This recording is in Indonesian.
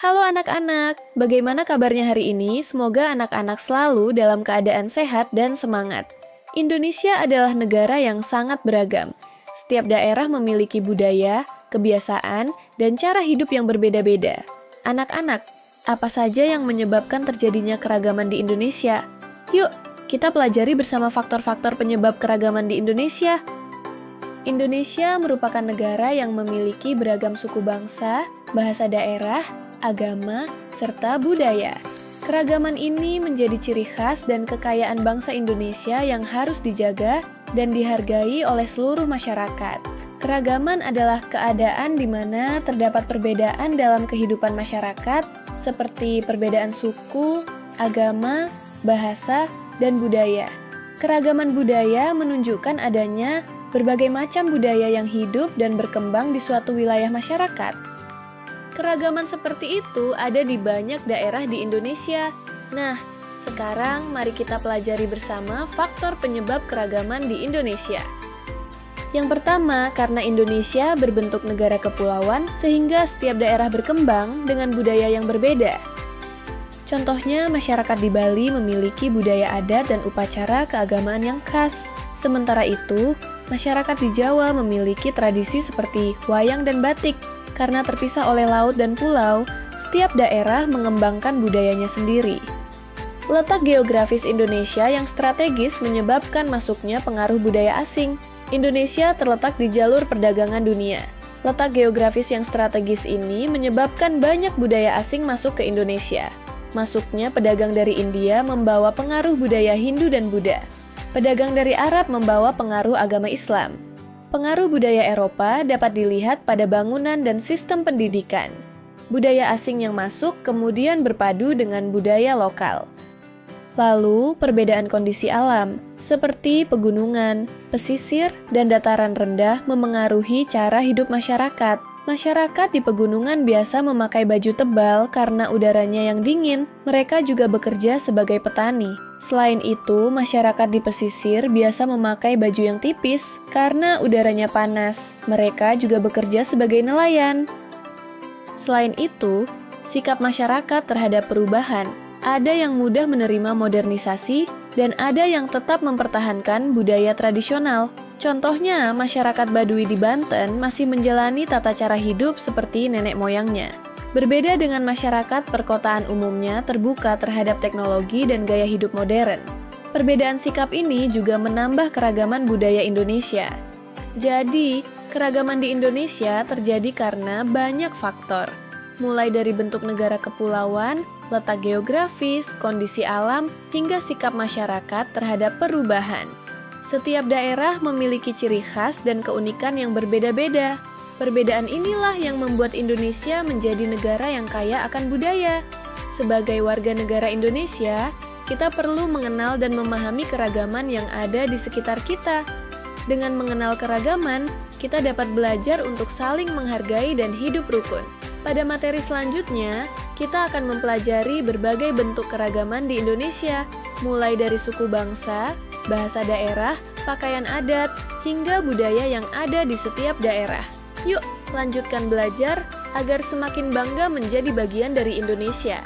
Halo anak-anak, bagaimana kabarnya hari ini? Semoga anak-anak selalu dalam keadaan sehat dan semangat. Indonesia adalah negara yang sangat beragam. Setiap daerah memiliki budaya, kebiasaan, dan cara hidup yang berbeda-beda. Anak-anak, apa saja yang menyebabkan terjadinya keragaman di Indonesia? Yuk, kita pelajari bersama faktor-faktor penyebab keragaman di Indonesia. Indonesia merupakan negara yang memiliki beragam suku bangsa, bahasa daerah, agama, serta budaya. Keragaman ini menjadi ciri khas dan kekayaan bangsa Indonesia yang harus dijaga dan dihargai oleh seluruh masyarakat. Keragaman adalah keadaan di mana terdapat perbedaan dalam kehidupan masyarakat, seperti perbedaan suku, agama, bahasa, dan budaya. Keragaman budaya menunjukkan adanya berbagai macam budaya yang hidup dan berkembang di suatu wilayah masyarakat. Keragaman seperti itu ada di banyak daerah di Indonesia. Nah, sekarang mari kita pelajari bersama faktor penyebab keragaman di Indonesia. Yang pertama, karena Indonesia berbentuk negara kepulauan, sehingga setiap daerah berkembang dengan budaya yang berbeda. Contohnya, masyarakat di Bali memiliki budaya adat dan upacara keagamaan yang khas. Sementara itu, masyarakat di Jawa memiliki tradisi seperti wayang dan batik. Karena terpisah oleh laut dan pulau, setiap daerah mengembangkan budayanya sendiri. Letak geografis Indonesia yang strategis menyebabkan masuknya pengaruh budaya asing. Indonesia terletak di jalur perdagangan dunia. Letak geografis yang strategis ini menyebabkan banyak budaya asing masuk ke Indonesia. Masuknya pedagang dari India membawa pengaruh budaya Hindu dan Buddha. Pedagang dari Arab membawa pengaruh agama Islam. Pengaruh budaya Eropa dapat dilihat pada bangunan dan sistem pendidikan. Budaya asing yang masuk kemudian berpadu dengan budaya lokal. Lalu, perbedaan kondisi alam, seperti pegunungan, pesisir, dan dataran rendah memengaruhi cara hidup masyarakat. Masyarakat di pegunungan biasa memakai baju tebal karena udaranya yang dingin. Mereka juga bekerja sebagai petani. Selain itu, masyarakat di pesisir biasa memakai baju yang tipis karena udaranya panas. Mereka juga bekerja sebagai nelayan. Selain itu, sikap masyarakat terhadap perubahan. Ada yang mudah menerima modernisasi dan ada yang tetap mempertahankan budaya tradisional. Contohnya, masyarakat Baduy di Banten masih menjalani tata cara hidup seperti nenek moyangnya. Berbeda dengan masyarakat perkotaan umumnya terbuka terhadap teknologi dan gaya hidup modern. Perbedaan sikap ini juga menambah keragaman budaya Indonesia. Jadi, keragaman di Indonesia terjadi karena banyak faktor. Mulai dari bentuk negara kepulauan, letak geografis, kondisi alam, hingga sikap masyarakat terhadap perubahan. Setiap daerah memiliki ciri khas dan keunikan yang berbeda-beda. Perbedaan inilah yang membuat Indonesia menjadi negara yang kaya akan budaya. Sebagai warga negara Indonesia, kita perlu mengenal dan memahami keragaman yang ada di sekitar kita. Dengan mengenal keragaman, kita dapat belajar untuk saling menghargai dan hidup rukun. Pada materi selanjutnya, kita akan mempelajari berbagai bentuk keragaman di Indonesia, mulai dari suku bangsa, bahasa daerah, pakaian adat, hingga budaya yang ada di setiap daerah. Yuk, lanjutkan belajar agar semakin bangga menjadi bagian dari Indonesia.